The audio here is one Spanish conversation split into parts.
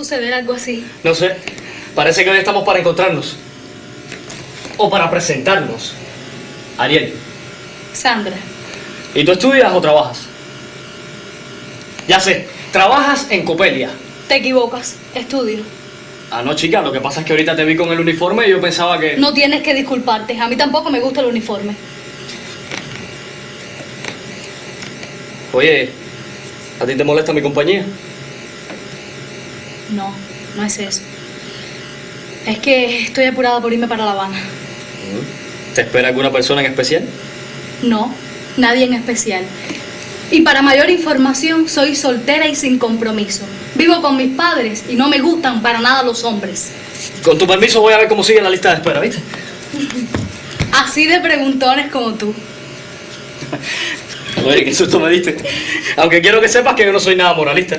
suceder algo así? No sé. Parece que hoy estamos para encontrarnos. O para presentarnos. Ariel. Sandra. ¿Y tú estudias o trabajas? Ya sé, trabajas en Copelia. Te equivocas. Estudio. Ah, no, chica, lo que pasa es que ahorita te vi con el uniforme y yo pensaba que... No tienes que disculparte. A mí tampoco me gusta el uniforme. Oye, ¿a ti te molesta mi compañía? No, no es eso. Es que estoy apurada por irme para La Habana. ¿Te espera alguna persona en especial? No, nadie en especial. Y para mayor información, soy soltera y sin compromiso. Vivo con mis padres y no me gustan para nada los hombres. Con tu permiso voy a ver cómo sigue la lista de espera, ¿viste? Así de preguntones como tú. Oye, qué susto me diste. Aunque quiero que sepas que yo no soy nada moralista.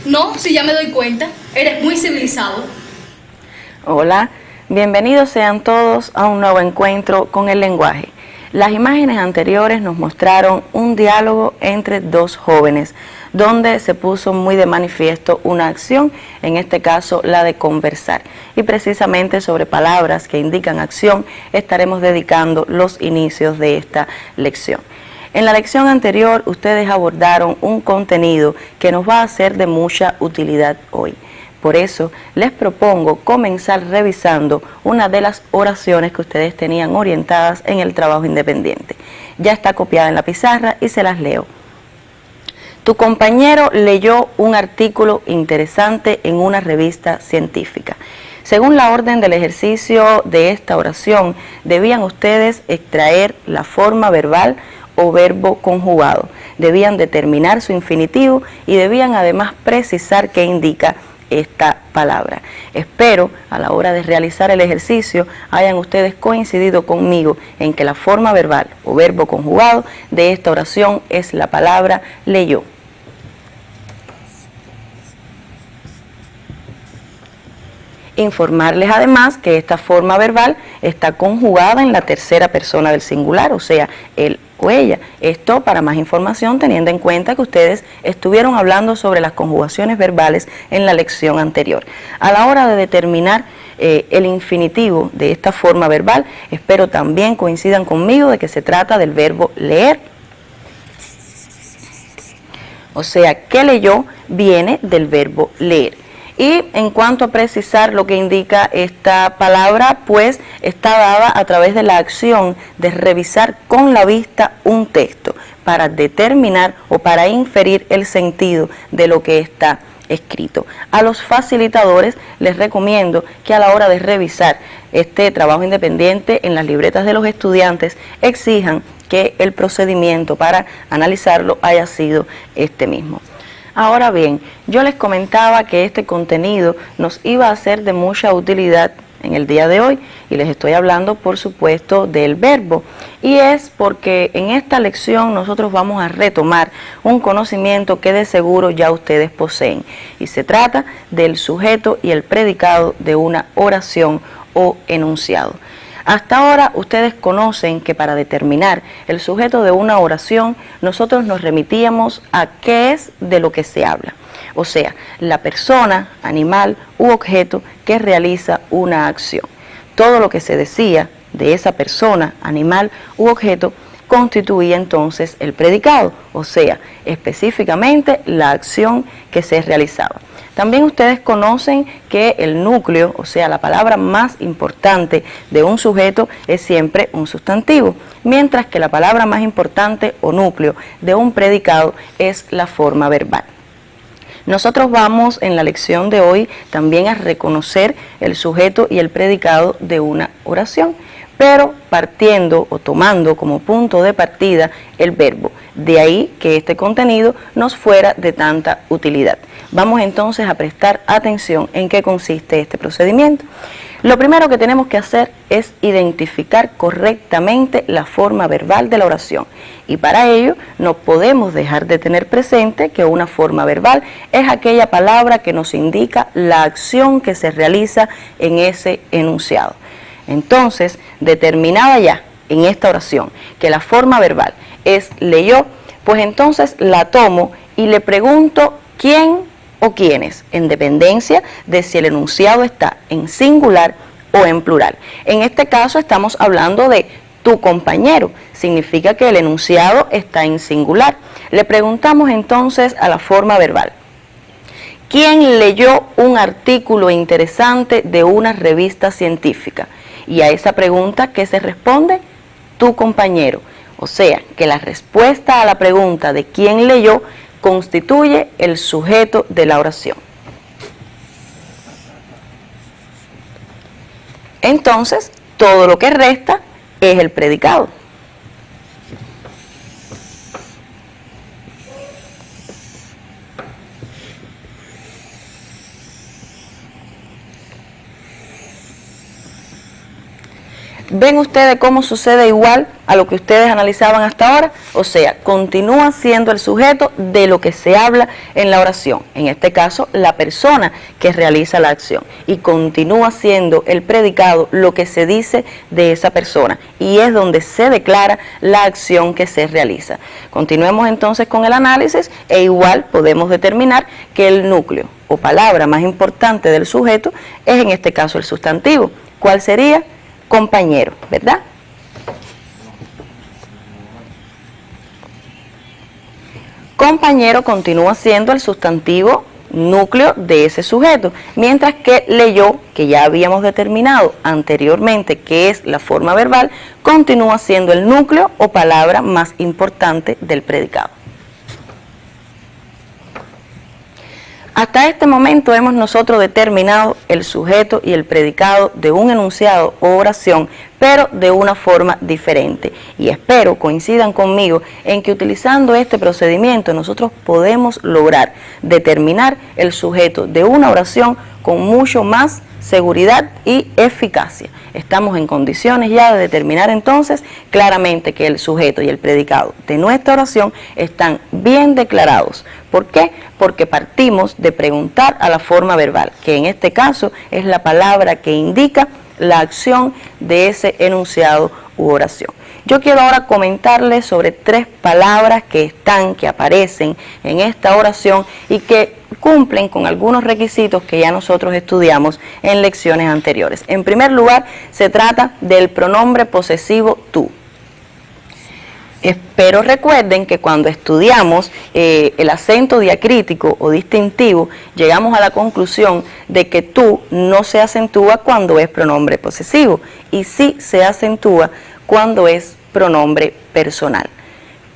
No, si ya me doy cuenta. Eres muy civilizado. Hola, bienvenidos sean todos a un nuevo encuentro con el lenguaje. Las imágenes anteriores nos mostraron un diálogo entre dos jóvenes, donde se puso muy de manifiesto una acción, en este caso la de conversar. Y precisamente sobre palabras que indican acción estaremos dedicando los inicios de esta lección. En la lección anterior ustedes abordaron un contenido que nos va a ser de mucha utilidad hoy. Por eso les propongo comenzar revisando una de las oraciones que ustedes tenían orientadas en el trabajo independiente. Ya está copiada en la pizarra y se las leo. Tu compañero leyó un artículo interesante en una revista científica. Según la orden del ejercicio de esta oración, debían ustedes extraer la forma verbal o verbo conjugado. Debían determinar su infinitivo y debían además precisar qué indica esta palabra. Espero a la hora de realizar el ejercicio hayan ustedes coincidido conmigo en que la forma verbal o verbo conjugado de esta oración es la palabra leyó. Informarles además que esta forma verbal está conjugada en la tercera persona del singular, o sea, él o ella. Esto para más información teniendo en cuenta que ustedes estuvieron hablando sobre las conjugaciones verbales en la lección anterior. A la hora de determinar el infinitivo de esta forma verbal, espero también coincidan conmigo de que se trata del verbo leer. O sea, que leyó viene del verbo leer. Y en cuanto a precisar lo que indica esta palabra, pues está dada a través de la acción de revisar con la vista un texto para determinar o para inferir el sentido de lo que está escrito. A los facilitadores les recomiendo que a la hora de revisar este trabajo independiente en las libretas de los estudiantes exijan que el procedimiento para analizarlo haya sido este mismo. Ahora bien, yo les comentaba que este contenido nos iba a ser de mucha utilidad en el día de hoy y les estoy hablando por supuesto del verbo, y es porque en esta lección nosotros vamos a retomar un conocimiento que de seguro ya ustedes poseen y se trata del sujeto y el predicado de una oración o enunciado. Hasta ahora ustedes conocen que para determinar el sujeto de una oración nosotros nos remitíamos a qué es de lo que se habla, o sea, la persona, animal u objeto que realiza una acción. Todo lo que se decía de esa persona, animal u objeto constituía entonces el predicado, o sea, específicamente la acción que se realizaba. También ustedes conocen que el núcleo, o sea, la palabra más importante de un sujeto es siempre un sustantivo, mientras que la palabra más importante o núcleo de un predicado es la forma verbal. Nosotros vamos en la lección de hoy también a reconocer el sujeto y el predicado de una oración, pero partiendo o tomando como punto de partida el verbo. De ahí que este contenido nos fuera de tanta utilidad. Vamos entonces a prestar atención en qué consiste este procedimiento. Lo primero que tenemos que hacer es identificar correctamente la forma verbal de la oración. Y para ello no podemos dejar de tener presente que una forma verbal es aquella palabra que nos indica la acción que se realiza en ese enunciado. Entonces, determinada ya en esta oración que la forma verbal es leyó, pues entonces la tomo y le pregunto quién o quiénes, en dependencia de si el enunciado está en singular o en plural. En este caso estamos hablando de tu compañero, significa que el enunciado está en singular. Le preguntamos entonces a la forma verbal: ¿quién leyó un artículo interesante de una revista científica? Y a esa pregunta, ¿qué se responde? Tu compañero. O sea, que la respuesta a la pregunta de quién leyó constituye el sujeto de la oración. Entonces, todo lo que resta es el predicado. ¿Ven ustedes cómo sucede igual a lo que ustedes analizaban hasta ahora? O sea, continúa siendo el sujeto de lo que se habla en la oración, en este caso la persona que realiza la acción, y continúa siendo el predicado lo que se dice de esa persona, y es donde se declara la acción que se realiza. Continuemos entonces con el análisis e igual podemos determinar que el núcleo o palabra más importante del sujeto es en este caso el sustantivo. ¿Cuál sería? Compañero, ¿verdad? Compañero continúa siendo el sustantivo núcleo de ese sujeto, mientras que leyó, que ya habíamos determinado anteriormente que es la forma verbal, continúa siendo el núcleo o palabra más importante del predicado. Hasta este momento hemos nosotros determinado el sujeto y el predicado de un enunciado o oración, pero de una forma diferente. Y espero coincidan conmigo en que utilizando este procedimiento nosotros podemos lograr determinar el sujeto de una oración con mucho más seguridad y eficacia. Estamos en condiciones ya de determinar entonces claramente que el sujeto y el predicado de nuestra oración están bien declarados. ¿Por qué? Porque partimos de preguntar a la forma verbal, que en este caso es la palabra que indica la acción de ese enunciado u oración. Yo quiero ahora comentarles sobre 3 palabras que aparecen en esta oración y que cumplen con algunos requisitos que ya nosotros estudiamos en lecciones anteriores. En primer lugar, se trata del pronombre posesivo tú. Pero recuerden que cuando estudiamos el acento diacrítico o distintivo, llegamos a la conclusión de que tú no se acentúa cuando es pronombre posesivo y sí se acentúa cuando es pronombre personal.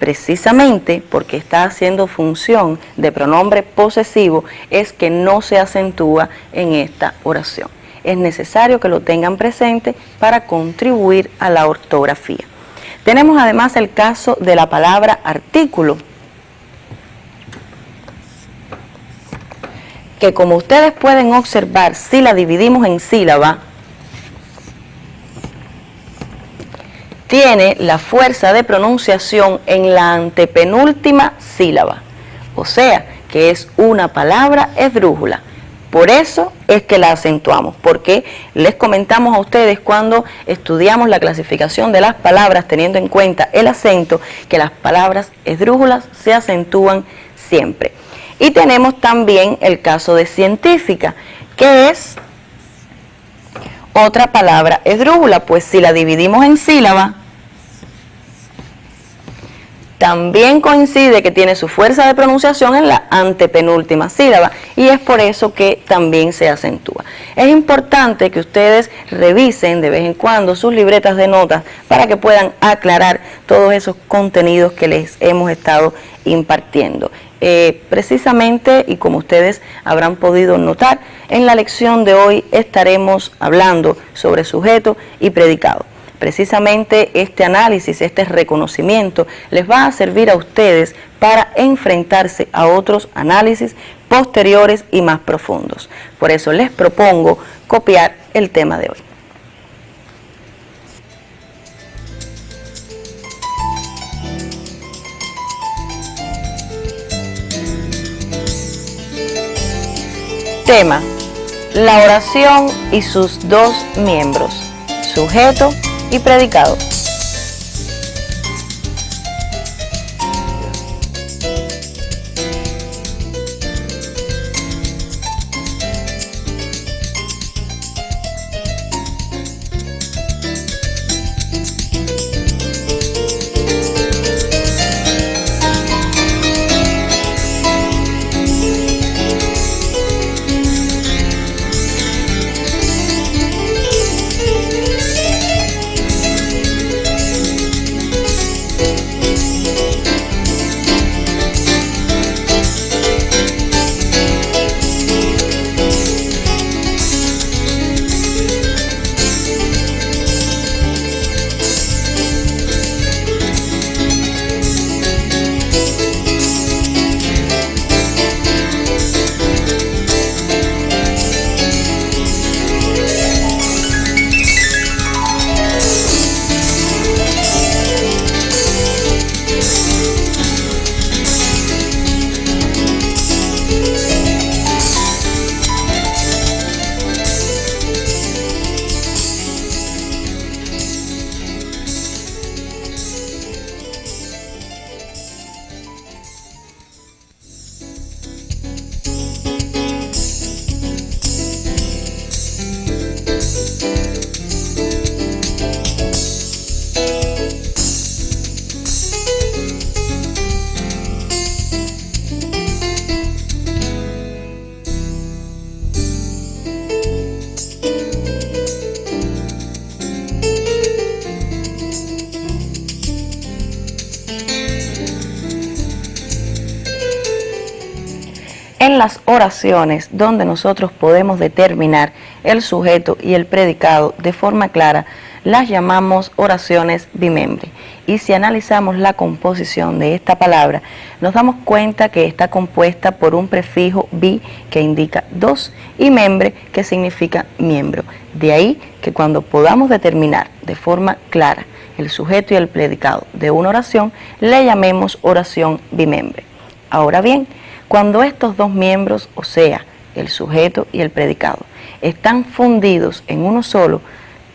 Precisamente porque está haciendo función de pronombre posesivo es que no se acentúa en esta oración. Es necesario que lo tengan presente para contribuir a la ortografía. Tenemos además el caso de la palabra artículo, que como ustedes pueden observar, si la dividimos en sílaba, tiene la fuerza de pronunciación en la antepenúltima sílaba, o sea que es una palabra esdrújula. Por eso es que la acentuamos, porque les comentamos a ustedes cuando estudiamos la clasificación de las palabras teniendo en cuenta el acento, que las palabras esdrújulas se acentúan siempre. Y tenemos también el caso de científica, que es otra palabra esdrújula, pues si la dividimos en sílaba, también coincide que tiene su fuerza de pronunciación en la antepenúltima sílaba y es por eso que también se acentúa. Es importante que ustedes revisen de vez en cuando sus libretas de notas para que puedan aclarar todos esos contenidos que les hemos estado impartiendo. Precisamente, y como ustedes habrán podido notar, en la lección de hoy estaremos hablando sobre sujeto y predicado. Precisamente este análisis, este reconocimiento les va a servir a ustedes para enfrentarse a otros análisis posteriores y más profundos. Por eso les propongo copiar el tema de hoy. Tema: la oración y sus 2 miembros, sujeto y predicado. En las oraciones donde nosotros podemos determinar el sujeto y el predicado de forma clara, las llamamos oraciones bimembre. Y si analizamos la composición de esta palabra, nos damos cuenta que está compuesta por un prefijo bi que indica dos y membre que significa miembro. De ahí que cuando podamos determinar de forma clara el sujeto y el predicado de una oración, le llamemos oración bimembre. Ahora bien, cuando estos dos miembros, o sea, el sujeto y el predicado, están fundidos en uno solo,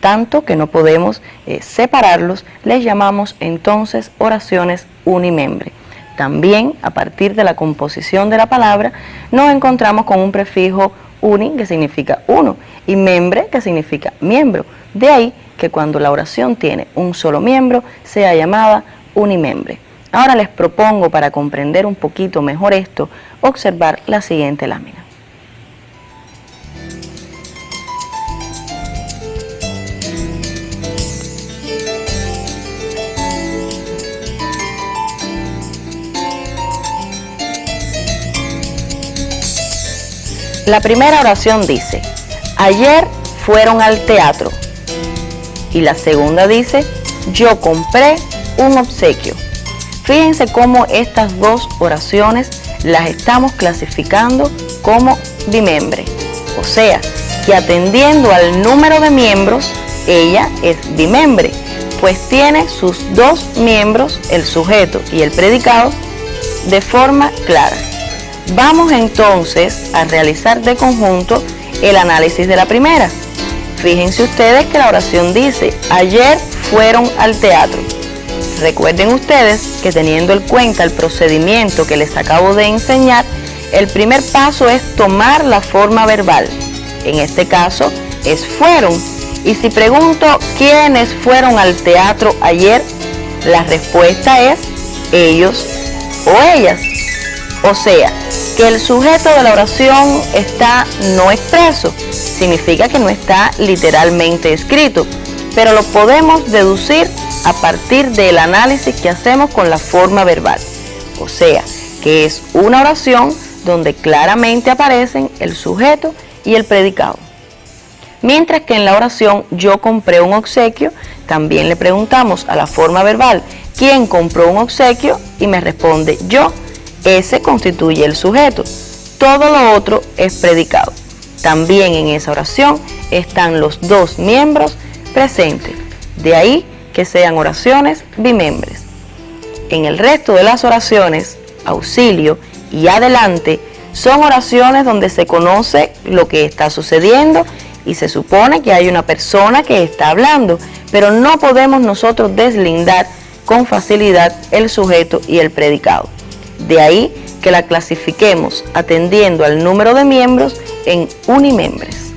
tanto que no podemos separarlos, les llamamos entonces oraciones unimembre. También, a partir de la composición de la palabra, nos encontramos con un prefijo uni, que significa uno, y membre, que significa miembro. De ahí que cuando la oración tiene un solo miembro, sea llamada unimembre. Ahora les propongo, para comprender un poquito mejor esto, observar la siguiente lámina. La primera oración dice, ayer fueron al teatro. Y la segunda dice, yo compré un obsequio. Fíjense cómo estas dos oraciones las estamos clasificando como bimembre. O sea, que atendiendo al número de miembros, ella es bimembre, pues tiene sus dos miembros, el sujeto y el predicado, de forma clara. Vamos entonces a realizar de conjunto el análisis de la primera. Fíjense ustedes que la oración dice, ayer fueron al teatro. Recuerden ustedes que teniendo en cuenta el procedimiento que les acabo de enseñar, el primer paso es tomar la forma verbal. En este caso es fueron. Y si pregunto quiénes fueron al teatro ayer, la respuesta es ellos o ellas. O sea, que el sujeto de la oración está no expreso, significa que no está literalmente escrito, pero lo podemos deducir a partir del análisis que hacemos con la forma verbal. O sea, que es una oración donde claramente aparecen el sujeto y el predicado. Mientras que en la oración yo compré un obsequio, también le preguntamos a la forma verbal, ¿quién compró un obsequio? Y me responde yo. Ese constituye el sujeto. Todo lo otro es predicado. También en esa oración están los dos miembros presentes. De ahí que sean oraciones bimembres. En el resto de las oraciones, auxilio y adelante, son oraciones donde se conoce lo que está sucediendo y se supone que hay una persona que está hablando, pero no podemos nosotros deslindar con facilidad el sujeto y el predicado. De ahí que la clasifiquemos atendiendo al número de miembros en unimembres.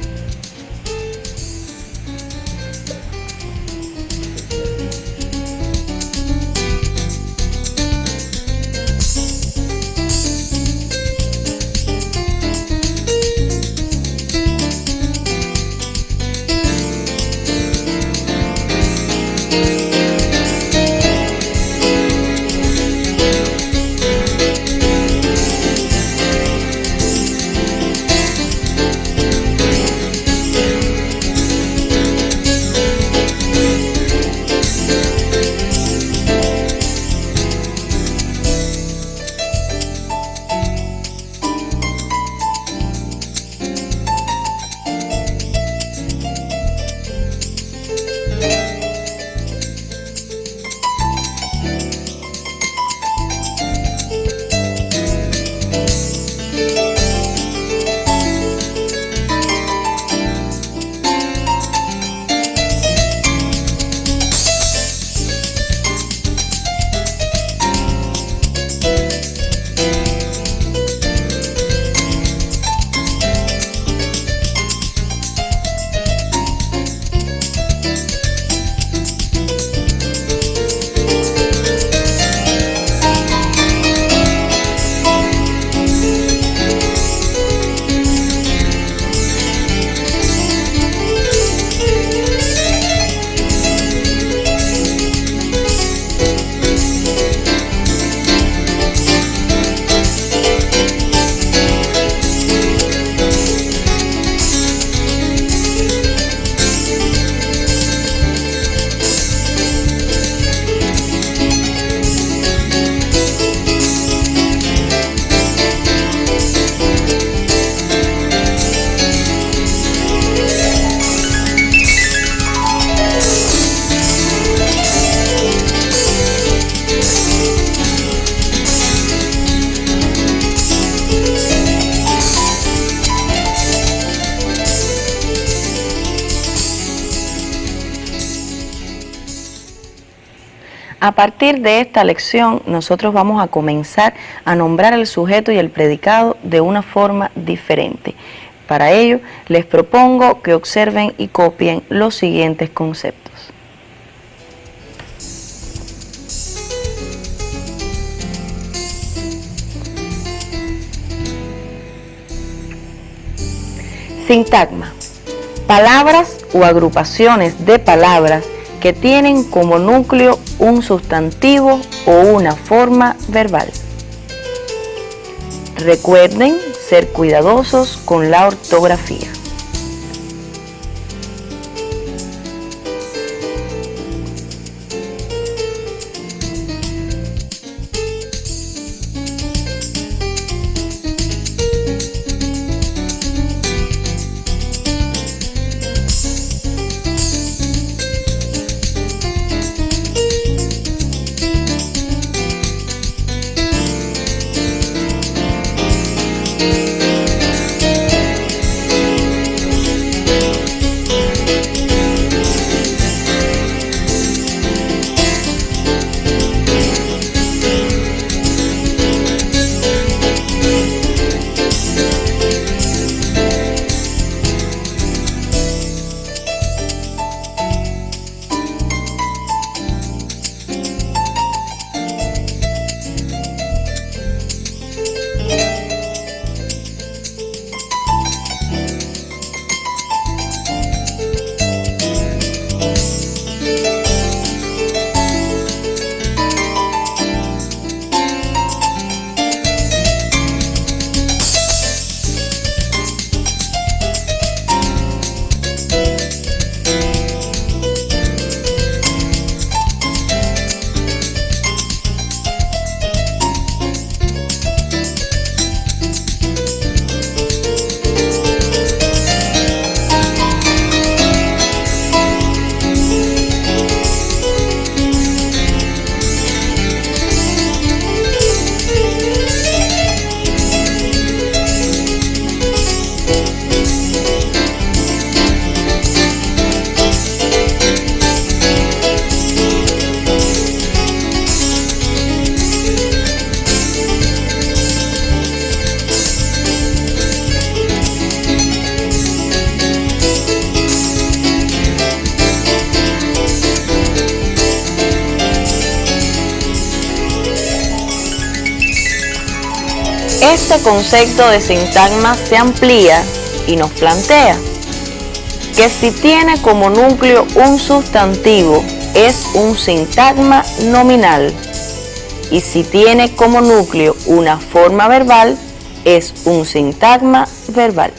A partir de esta lección, nosotros vamos a comenzar a nombrar el sujeto y el predicado de una forma diferente. Para ello, les propongo que observen y copien los siguientes conceptos. Sintagma: palabras o agrupaciones de palabras que tienen como núcleo un sustantivo o una forma verbal. Recuerden ser cuidadosos con la ortografía. Este concepto de sintagma se amplía y nos plantea que si tiene como núcleo un sustantivo es un sintagma nominal y si tiene como núcleo una forma verbal es un sintagma verbal.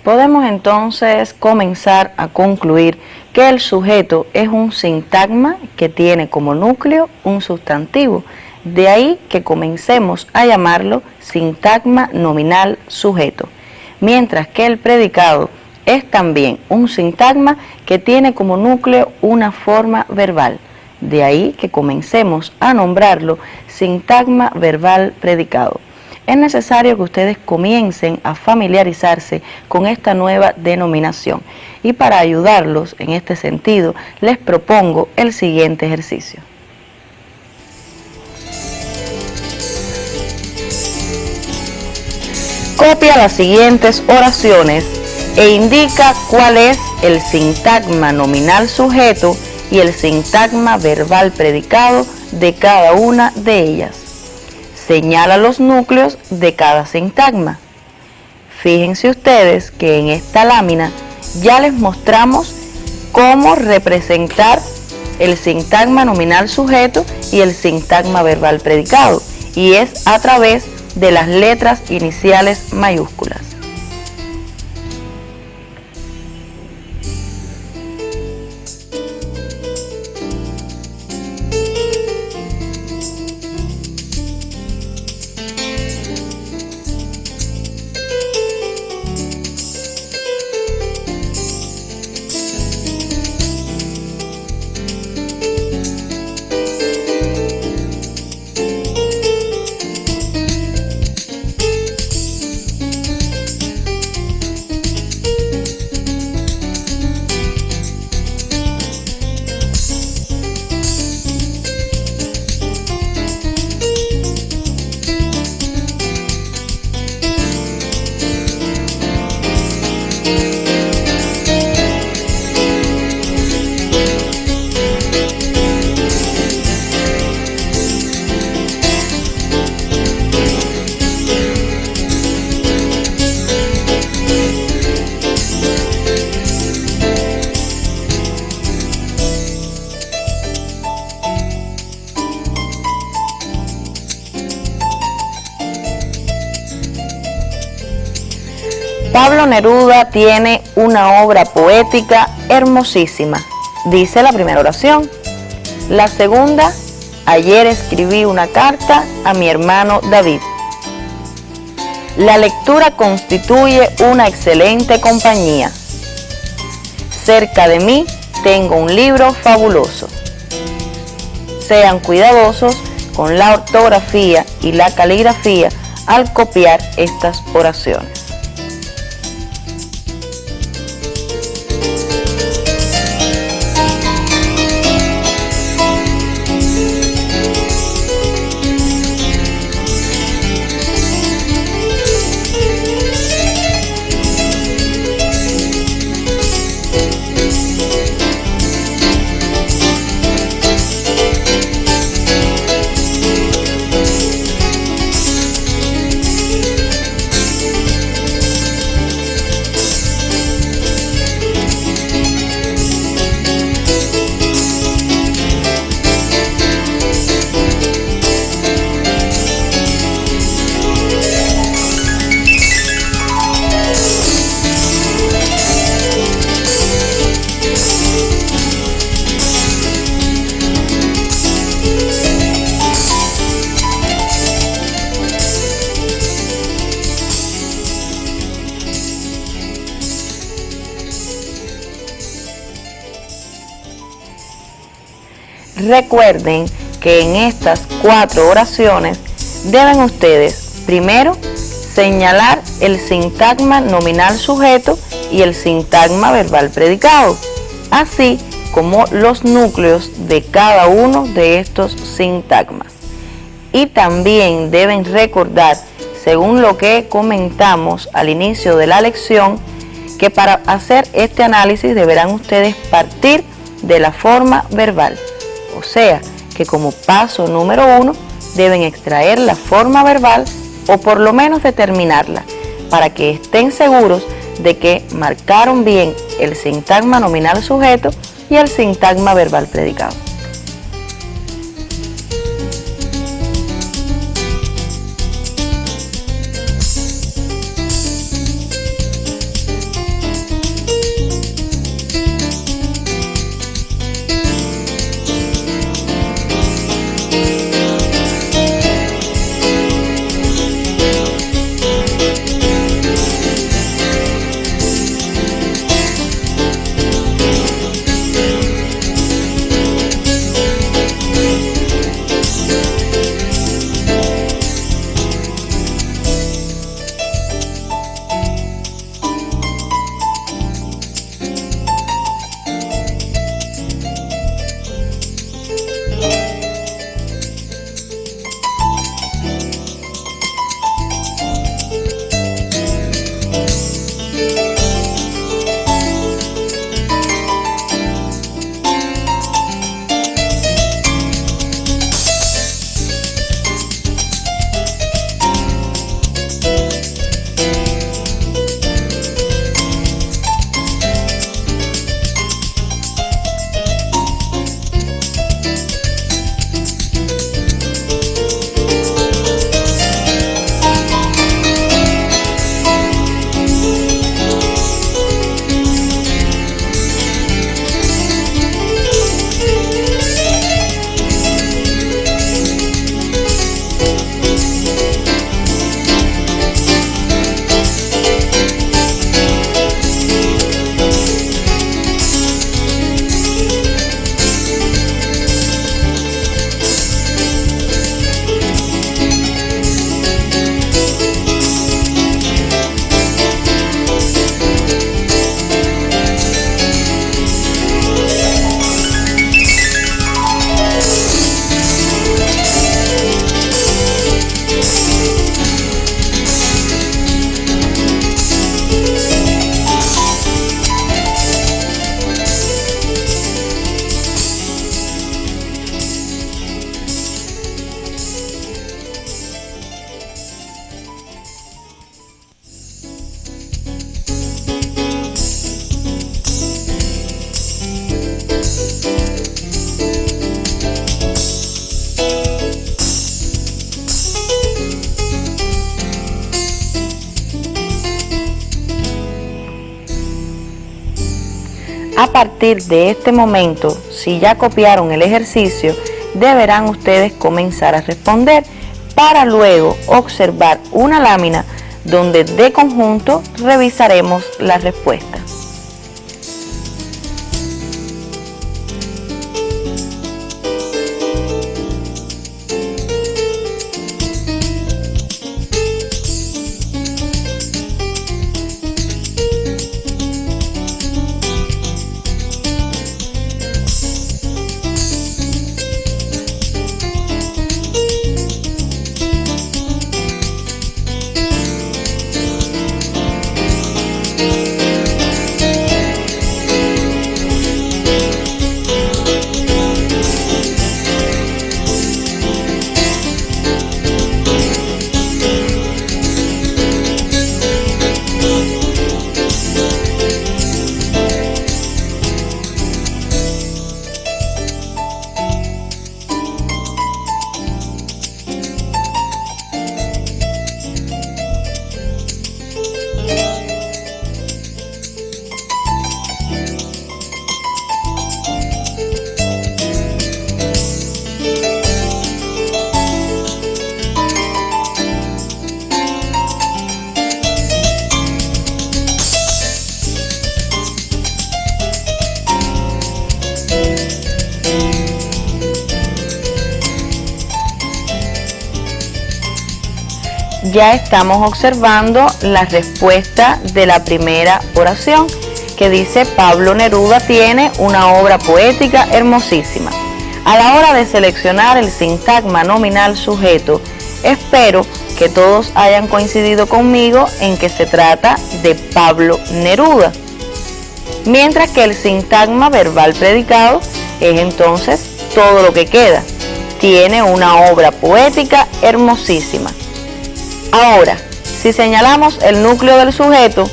podemos entonces comenzar a concluir que el sujeto es un sintagma que tiene como núcleo un sustantivo. De ahí que comencemos a llamarlo sintagma nominal sujeto, mientras que el predicado es también un sintagma que tiene como núcleo una forma verbal. De ahí que comencemos a nombrarlo sintagma verbal predicado. Es necesario que ustedes comiencen a familiarizarse con esta nueva denominación y para ayudarlos en este sentido les propongo el siguiente ejercicio. Copia las siguientes oraciones e indica cuál es el sintagma nominal sujeto y el sintagma verbal predicado de cada una de ellas. Señala los núcleos de cada sintagma. Fíjense ustedes que en esta lámina ya les mostramos cómo representar el sintagma nominal sujeto y el sintagma verbal predicado, y es a través de las letras iniciales mayúsculas. Pablo Neruda tiene una obra poética hermosísima. Dice la primera oración. La segunda, ayer escribí una carta a mi hermano David. La lectura constituye una excelente compañía. Cerca de mí tengo un libro fabuloso. Sean cuidadosos con la ortografía y la caligrafía al copiar estas oraciones. Recuerden que en estas 4 oraciones deben ustedes primero señalar el sintagma nominal sujeto y el sintagma verbal predicado, así como los núcleos de cada uno de estos sintagmas. Y también deben recordar, según lo que comentamos al inicio de la lección, que para hacer este análisis deberán ustedes partir de la forma verbal. O sea, que como paso número 1 deben extraer la forma verbal o por lo menos determinarla para que estén seguros de que marcaron bien el sintagma nominal sujeto y el sintagma verbal predicado. A partir de este momento, si ya copiaron el ejercicio, deberán ustedes comenzar a responder para luego observar una lámina donde de conjunto revisaremos la respuesta. Ya estamos observando la respuesta de la primera oración, que dice: Pablo Neruda tiene una obra poética hermosísima. A la hora de seleccionar el sintagma nominal sujeto, espero que todos hayan coincidido conmigo en que se trata de Pablo Neruda, mientras que el sintagma verbal predicado es entonces todo lo que queda. Tiene una obra poética hermosísima. Ahora, si señalamos el núcleo del sujeto,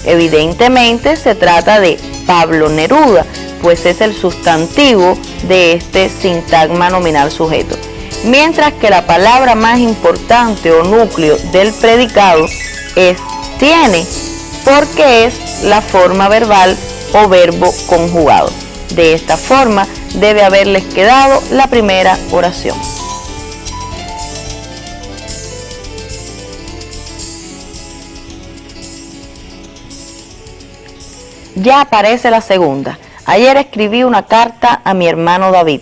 evidentemente se trata de Pablo Neruda, pues es el sustantivo de este sintagma nominal sujeto. Mientras que la palabra más importante o núcleo del predicado es tiene, porque es la forma verbal o verbo conjugado. De esta forma debe haberles quedado la primera oración. Ya aparece la segunda. Ayer escribí una carta a mi hermano David.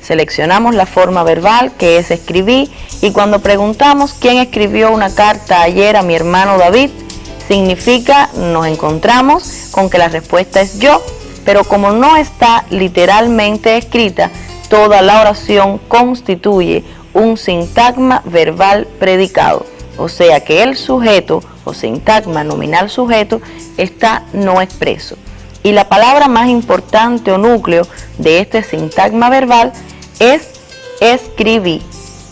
Seleccionamos la forma verbal, que es escribí, y cuando preguntamos quién escribió una carta ayer a mi hermano David, significa nos encontramos con que la respuesta es yo, pero como no está literalmente escrita, toda la oración constituye un sintagma verbal predicado, o sea que el sujeto o sintagma nominal sujeto está no expreso. Y la palabra más importante o núcleo de este sintagma verbal es escribí,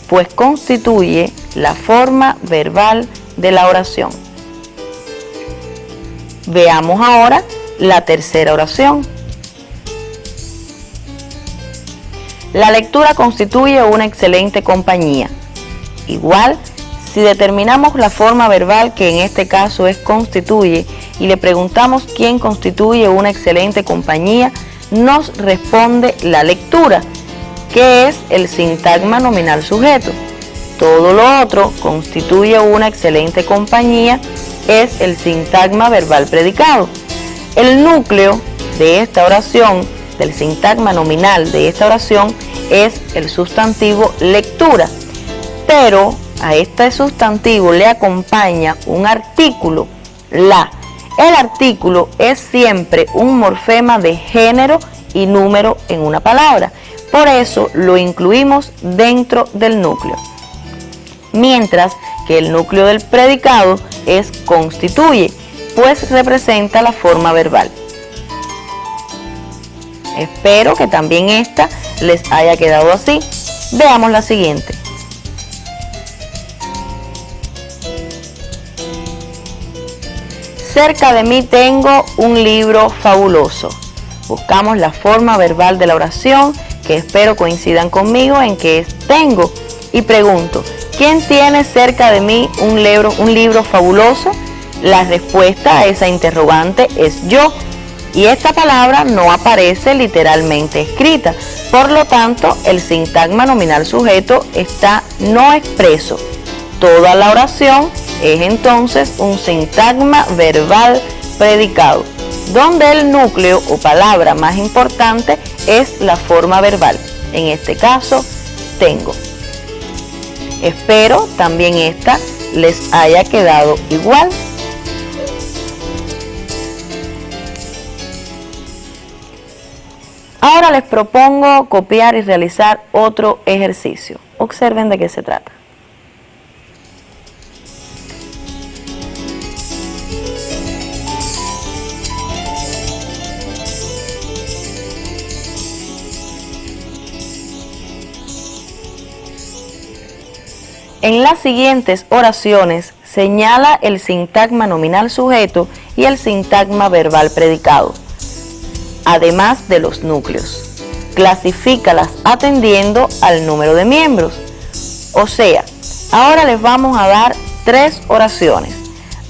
pues constituye la forma verbal de la oración. Veamos ahora la tercera oración. La lectura constituye una excelente compañía. Igual, si determinamos la forma verbal, que en este caso es constituye, y le preguntamos quién constituye una excelente compañía, nos responde la lectura, que es el sintagma nominal sujeto. Todo lo otro constituye una excelente compañía, es el sintagma verbal predicado. El núcleo de esta oración, del sintagma nominal de esta oración, es el sustantivo lectura, pero a este sustantivo le acompaña un artículo, la. El artículo es siempre un morfema de género y número en una palabra, por eso lo incluimos dentro del núcleo. Mientras que el núcleo del predicado es constituye, pues representa la forma verbal. Espero que también esta les haya quedado así. Veamos la siguiente. Cerca de mí tengo un libro fabuloso. Buscamos la forma verbal de la oración, que espero coincidan conmigo en que es tengo. Y pregunto, ¿quién tiene cerca de mí un libro fabuloso? La respuesta a esa interrogante es yo. Y esta palabra no aparece literalmente escrita, por lo tanto el sintagma nominal sujeto está no expreso. Toda la oración es entonces un sintagma verbal predicado, donde el núcleo o palabra más importante es la forma verbal, en este caso, tengo. Espero también esta les haya quedado igual. Ahora les propongo copiar y realizar otro ejercicio. Observen de qué se trata. En las siguientes oraciones señala el sintagma nominal sujeto y el sintagma verbal predicado, además de los núcleos. Clasifícalas atendiendo al número de miembros. O sea, ahora les vamos a dar 3 oraciones.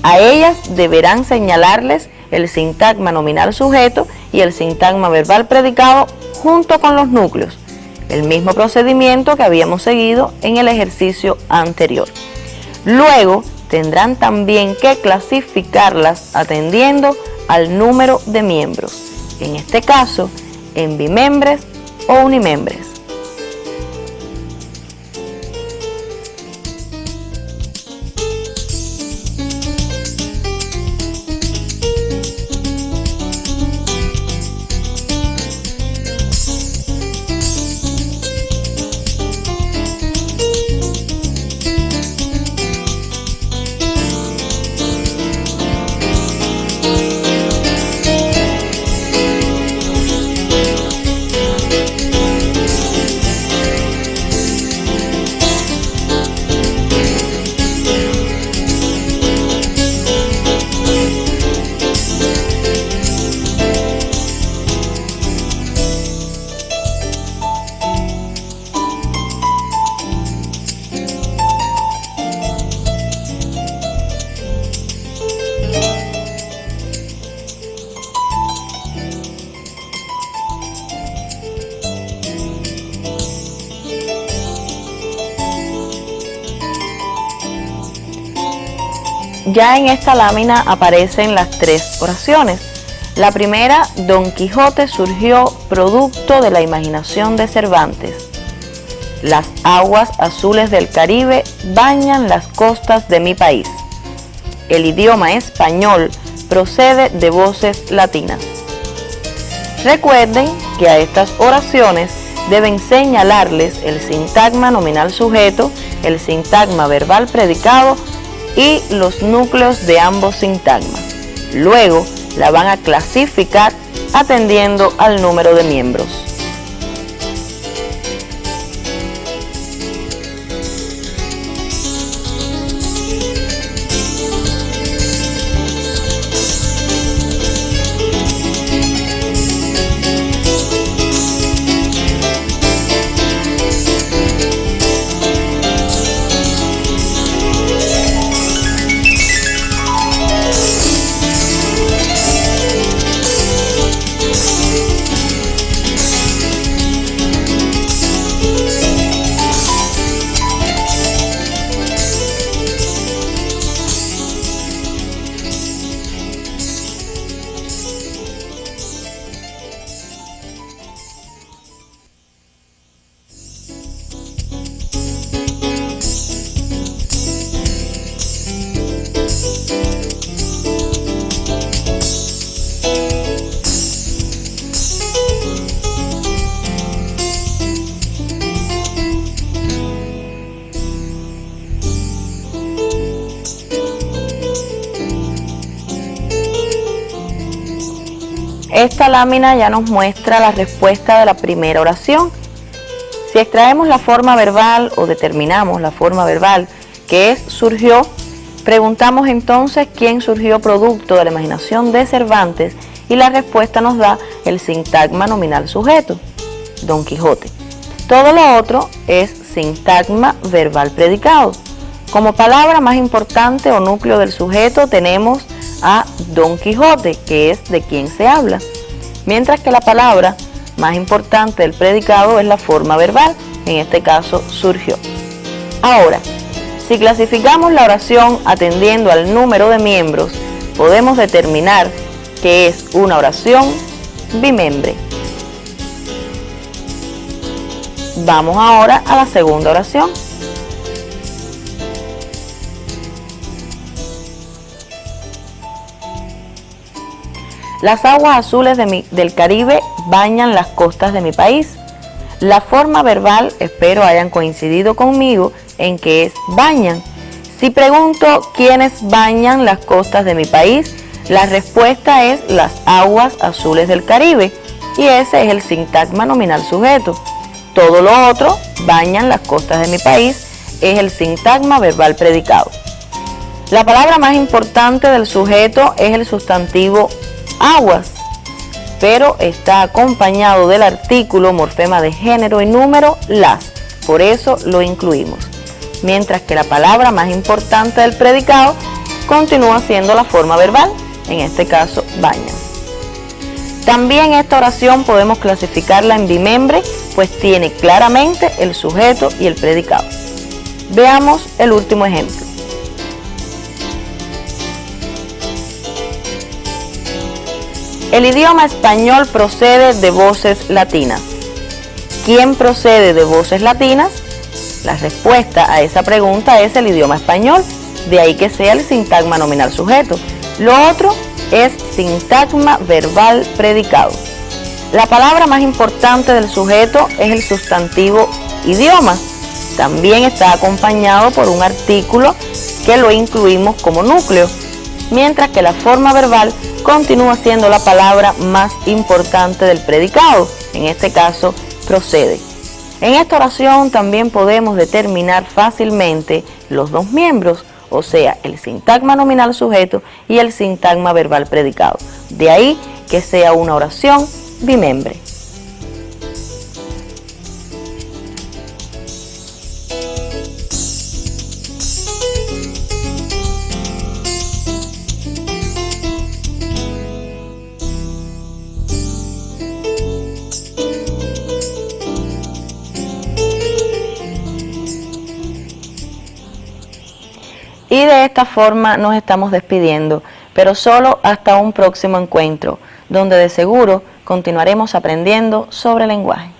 A ellas deberán señalarles el sintagma nominal sujeto y el sintagma verbal predicado junto con los núcleos. El mismo procedimiento que habíamos seguido en el ejercicio anterior. Luego tendrán también que clasificarlas atendiendo al número de miembros, en este caso en bimembres o unimembres. Ya en esta lámina aparecen las 3 oraciones. La primera, Don Quijote surgió producto de la imaginación de Cervantes. Las aguas azules del Caribe bañan las costas de mi país. El idioma español procede de voces latinas. Recuerden que a estas oraciones deben señalarles el sintagma nominal sujeto, el sintagma verbal predicado y los núcleos de ambos sintagmas. Luego la van a clasificar atendiendo al número de miembros. Esta lámina ya nos muestra la respuesta de la primera oración. Si extraemos la forma verbal o determinamos la forma verbal, que es surgió, preguntamos entonces quién surgió producto de la imaginación de Cervantes y la respuesta nos da el sintagma nominal sujeto, Don Quijote. Todo lo otro es sintagma verbal predicado. Como palabra más importante o núcleo del sujeto tenemos a Don Quijote, que es de quien se habla. mientras que la palabra más importante del predicado es la forma verbal, en este caso surgió. Ahora, si clasificamos la oración atendiendo al número de miembros, podemos determinar que es una oración bimembre. Vamos ahora a la segunda oración. Las aguas azules del Caribe bañan las costas de mi país. La forma verbal, espero hayan coincidido conmigo en que es bañan. Si pregunto quiénes bañan las costas de mi país, la respuesta es las aguas azules del Caribe, y ese es el sintagma nominal sujeto. Todo lo otro, bañan las costas de mi país, es el sintagma verbal predicado. La palabra más importante del sujeto es el sustantivo aguas, pero está acompañado del artículo, morfema de género y número las, por eso lo incluimos. Mientras que la palabra más importante del predicado continúa siendo la forma verbal, en este caso bañan. También esta oración podemos clasificarla en bimembre, pues tiene claramente el sujeto y el predicado. Veamos el último ejemplo. El idioma español procede de voces latinas. ¿Quién procede de voces latinas? La respuesta a esa pregunta es el idioma español, de ahí que sea el sintagma nominal sujeto. Lo otro es sintagma verbal predicado. La palabra más importante del sujeto es el sustantivo idioma. También está acompañado por un artículo que lo incluimos como núcleo, mientras que la forma verbal continúa siendo la palabra más importante del predicado, en este caso procede. En esta oración también podemos determinar fácilmente los dos miembros, o sea, el sintagma nominal sujeto y el sintagma verbal predicado. De ahí que sea una oración bimembre. Y de esta forma nos estamos despidiendo, pero solo hasta un próximo encuentro, donde de seguro continuaremos aprendiendo sobre lenguaje.